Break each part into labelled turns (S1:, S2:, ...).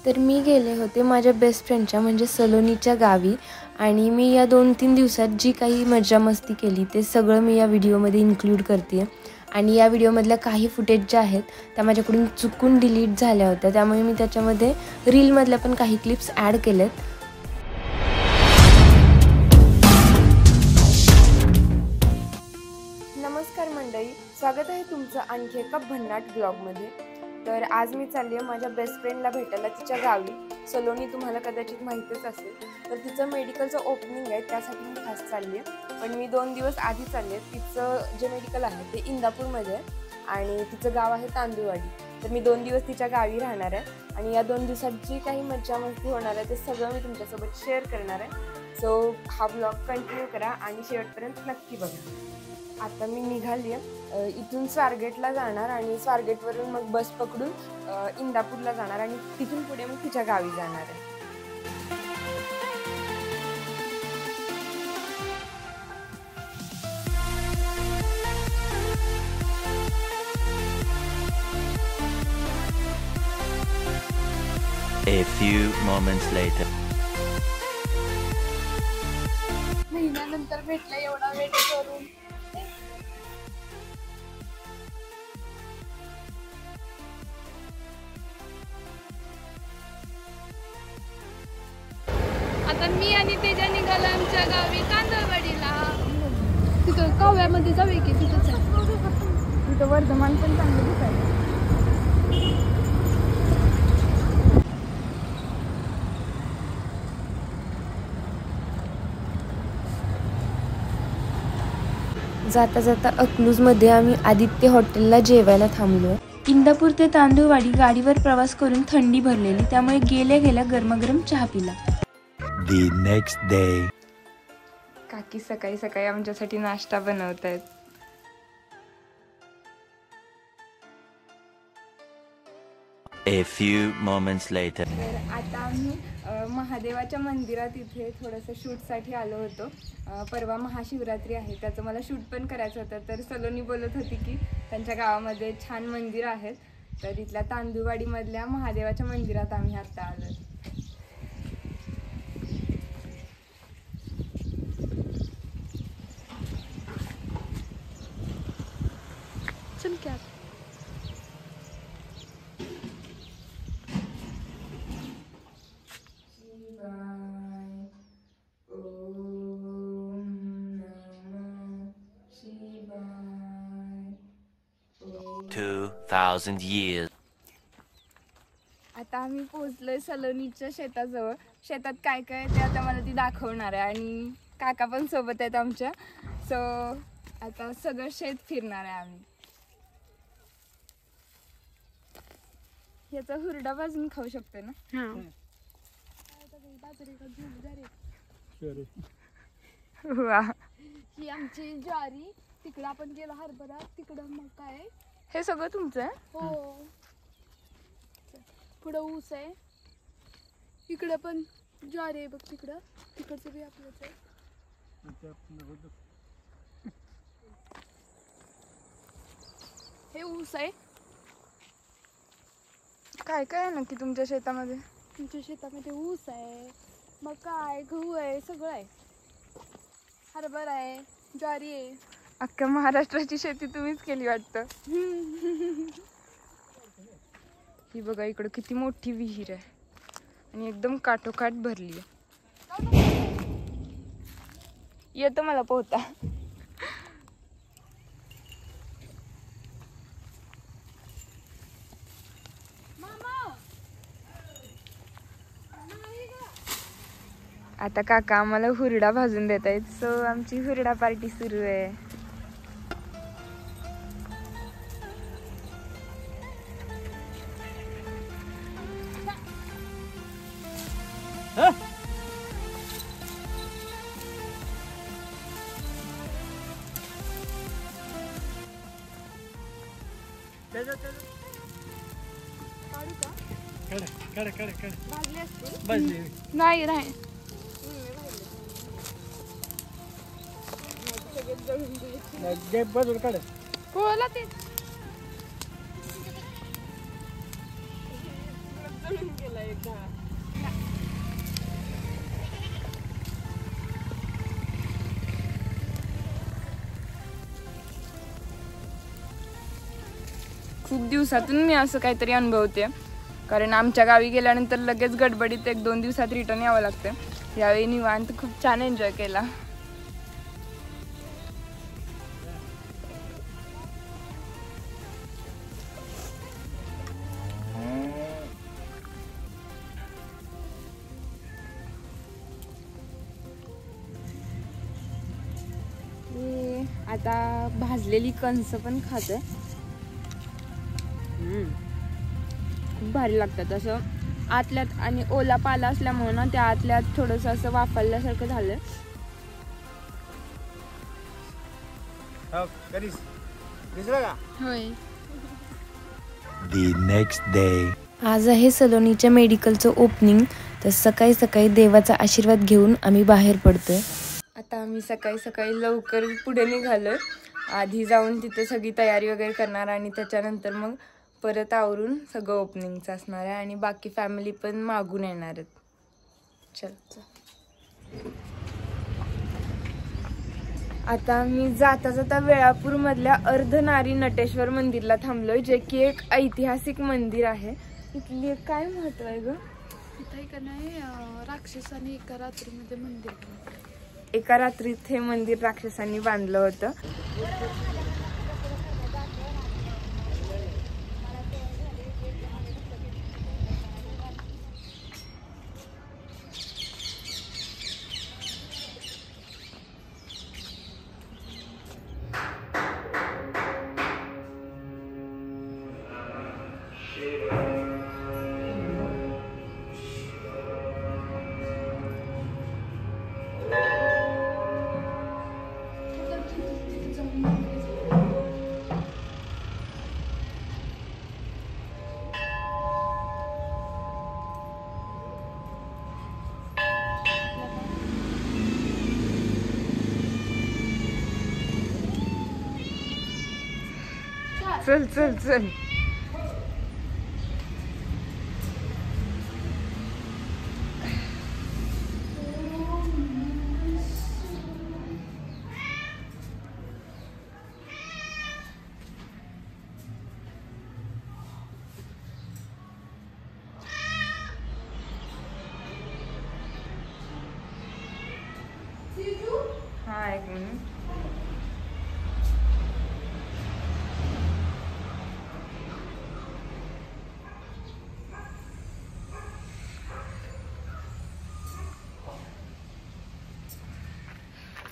S1: तर मी गेले होते माझ्या बेस्ट फ्रेंडच्या म्हणजे सलोनीच्या गावी आणि मी या 2-3 दिवसात जी काही मज्जा मस्ती केली ते सगळं मी या व्हिडिओमध्ये इन्क्लूड करते आणि या व्हिडिओमधल्या काही फुटेज ज्या आहेत त्या माझ्याकडून चुकून डिलीट झाल्या होत्या, त्यामुळे मी त्याच्यामध्ये रीलमधल्या पण काही क्लिप्स ॲड केलेत. नमस्कार मंडळी, स्वागत आहे तुमचं आणखी एका भन्नाट ब्लॉगमध्ये. तर आज मी चालली आहे माझ्या बेस्ट फ्रेंडला भेटायला तिच्या गावी. सलोनी तुम्हाला कदाचित माहीतच असेल. तर तिचं मेडिकलचं ओपनिंग आहे, त्यासाठी मी खास चालली आहे. पण मी 2 दिवस आधी चालली आहे. तिचं जे मेडिकल आहे ते इंदापूरमध्ये आहे आणि तिचं गाव आहे तांदूळवाडी. तर मी 2 दिवस तिच्या गावी राहणार आहे आणि या 2 दिवसात जी काही मज्जा मस्ती होणार आहे ते सगळं मी तुमच्यासोबत शेअर करणार आहे. सो हा ब्लॉग कंटिन्यू करा आणि शेवटपर्यंत नक्की बघा. आता मी निघाली आहे, इथून स्वारगेटला जाणार आणि स्वारगेटवरून मग बस पकडून इंदापूरला जाणार आणि तिथून पुढे मग तिच्या गावी जाणार आहे.
S2: A few moments later.
S3: महिन्यानंतर भेटला एवढा वेट करून. आता मी आणि तेजा निघालो आमच्या गावी तांदळवाडीला. तिथं काव्यामध्ये जाऊया की तिथंच आहे. तिथं वर्धमान पण चांगलं दिसायला.
S1: जाता जाता अकलूजमध्ये आम्ही आदित्य हॉटेलला जेवायला थांबलो. इंदापूर ते तांदूळवाडी गाडीवर प्रवास करून थंडी भरलेली, त्यामुळे गेल्या गेल्या गरमागरम चहा पिला.
S2: The next day.
S3: काकी सकाळी सकाळी आमच्यासाठी नाश्ता बनवत आहेत.
S2: A few moments later.
S3: तर आता आम्ही महादेवाच्या मंदिरात इथे थोडंसं शूटसाठी आलो होतो. परवा महाशिवरात्री आहे, त्याचं मला शूट पण करायचं होतं. तर सलोनी बोलत होती की त्यांच्या गावामध्ये छान मंदिर आहेत, तर इथल्या तांदूळवाडीमधल्या महादेवाच्या मंदिरात आम्ही आता आलो. चल क्या शिवाय ओम नमः शिवाय.
S2: 2000 years.
S3: आता आम्ही पोहोचलोय सलोनीच्या शेताजवळ. शेतात काय काय ते आता मला ती दाखवणार आहे आणि काका पण सोबत आहेत आमच्या. सो आता सगळं शेत फिरणार आहे आम्ही. याचा हुरडा भाजून खाऊ शकतो ना. वा, ही आमची ज्वारी. तिकडं आपण गेलो हरभरा, तिकडं मका आहे. हे सगळं तुमचं आहे? हो. पुढं ऊस आहे, इकडं पण ज्वारी आहे बघ. तिकडचं बी आपलंच आहे. हे ऊस आहे. काय काय आहे नक्की तुमच्या शेतामध्ये? तुमच्या शेतामध्ये ऊस आहे, मका आहे, गहू आहे, सगळं आहे. हरभरा आहे, ज्वारी आहे. अख्ख्या महाराष्ट्राची शेती तुम्हीच केली वाटतं. ही बघा, इकडं किती मोठी विहीर आहे आणि एकदम काठोकाठ भरली आहे. येतं मला पोहता. आता काका आम्हाला हुरडा भाजून देत आहेत. सो आमची हुरडा पार्टी सुरू आहे. नाही नाही बोला ते जळून गेलाय. खूप दिवसातून मी असं काहीतरी अनुभवते, कारण आमच्या गावी गेल्यानंतर लगेच गडबडीत 1-2 दिवसात रिटर्न यावं लागतं. यावेळी निवांत खूप छान एन्जॉय केला. आता भाजलेली कणसं पण खातोय. खूप भारी लागतात. असं आतल्यात आणि ओला पाला असल्यामुळे ना त्या आतल्यात थोडंसं असं वाफरल्यासारखं झालंय. होय.
S2: The next day.
S1: आज आहे सलोनीच्या मेडिकलचं ओपनिंग. तर सकाळी सकाळी देवाचा आशीर्वाद घेऊन आम्ही बाहेर पडतोय.
S3: आता आम्ही सकाळी सकाळी लवकर पुढे निघालोय. आधी जाऊन तिथे सगळी तयारी वगैरे करणार आणि त्याच्यानंतर मग परत आवरून सगळं ओपनिंगचं असणार आहे आणि बाकी फॅमिली पण मागून येणार आहेत. चल. आता मी जाता जाता वेळापूरमधल्या अर्धनारी नटेश्वर मंदिरला थांबलोय, जे की एक ऐतिहासिक मंदिर आहे. इथली काय महत्व आहे ग?
S4: इथं नाही राक्षसाने एका रात्रीमध्ये मंदिर
S3: एका रात्रीत हे मंदिर राक्षसांनी बांधलं होतं. चल चल चल. हा, एक मिनिट.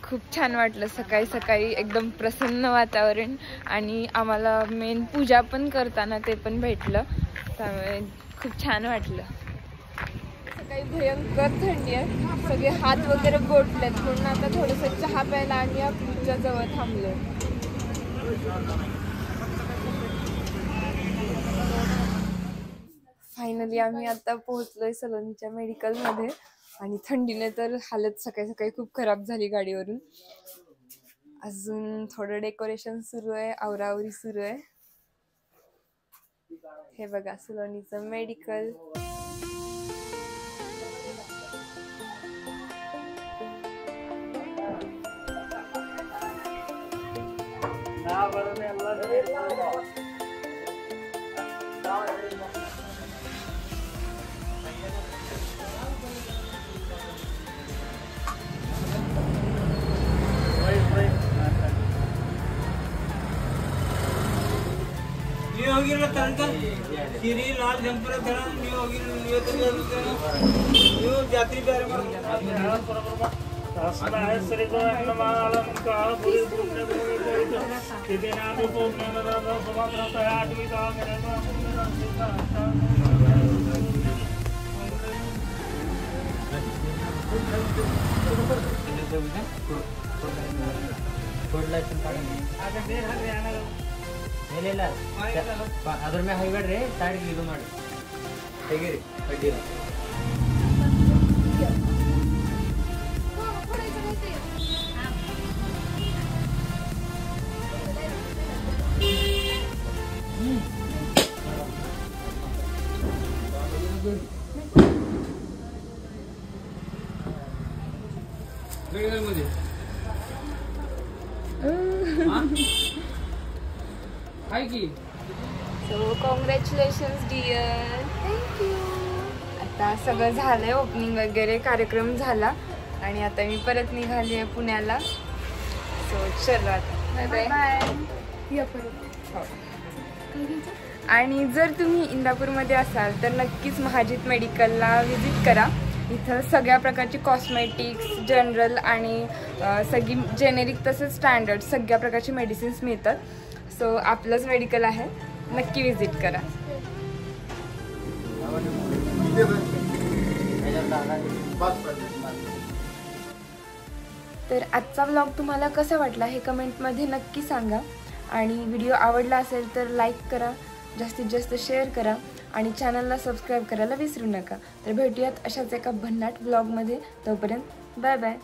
S3: खूप छान वाटलं. सकाळी सकाळी एकदम प्रसन्न वातावरण आणि आम्हाला मेन पूजा पण करताना ते पण भेटलं, त्यामुळे खूप छान वाटलं. सकाळी भयंकर थंडी आहे, सगळे हात वगैरे गोठलेत म्हणून आता थोडंसं चहा प्यायला आणि या पूजा जवळ थांबलोय. फायनली आम्ही आता पोहोचलोय सलोनीच्या मेडिकलमध्ये आणि थंडीने तर हालत सकाळी सकाळी खूप खराब झाली गाडीवरून. अजून थोडं डेकोरेशन सुरू आहे, आवरावरी सुरू आहे. हे बघा सलोनीचं मेडिकल.
S5: होगी श्री लाल जंपर जात्री अದ್ರ ಮ್ಯಾಗ ಹೈಬೇಡ್ರಿ ಸೈಡ್ ಇದು ಮಾಡಿ ಹೇಗಿರಿ ಅಡ್ಡಿ मेडिकल मध्ये हाय की.
S3: So congratulations dear. थँक्यू. आता सगळं झालंय, ओपनिंग वगैरे कार्यक्रम झाला आणि आता मी परत निघाली आहे पुण्याला. सो चलो आता बाय बाय.
S4: या परत.
S3: हो. आणि जर तुम्ही इंदापूरमध्ये असाल तर नक्कीच महाजित मेडिकलला व्हिजिट करा. इथं सगळ्या प्रकारची कॉस्मेटिक्स, जनरल आणि सगळी जेनेरिक तसेच स्टँडर्ड सगळ्या प्रकारची मेडिसिन्स मिळतात. सो आपलंच मेडिकल आहे, नक्की व्हिजिट करा. तर आजचा व्लॉग तुम्हाला कसा वाटला हे कमेंटमध्ये नक्की सांगा. आणि व्हिडिओ आवडला असेल तर लाईक करा, जास्तीत जास्त शेअर करा आणि चॅनलला सबस्क्राईब करायला विसरू नका. तर भेटूयात अशाच एका भन्नाट व्लॉगमध्ये. तोपर्यंत बाय बाय.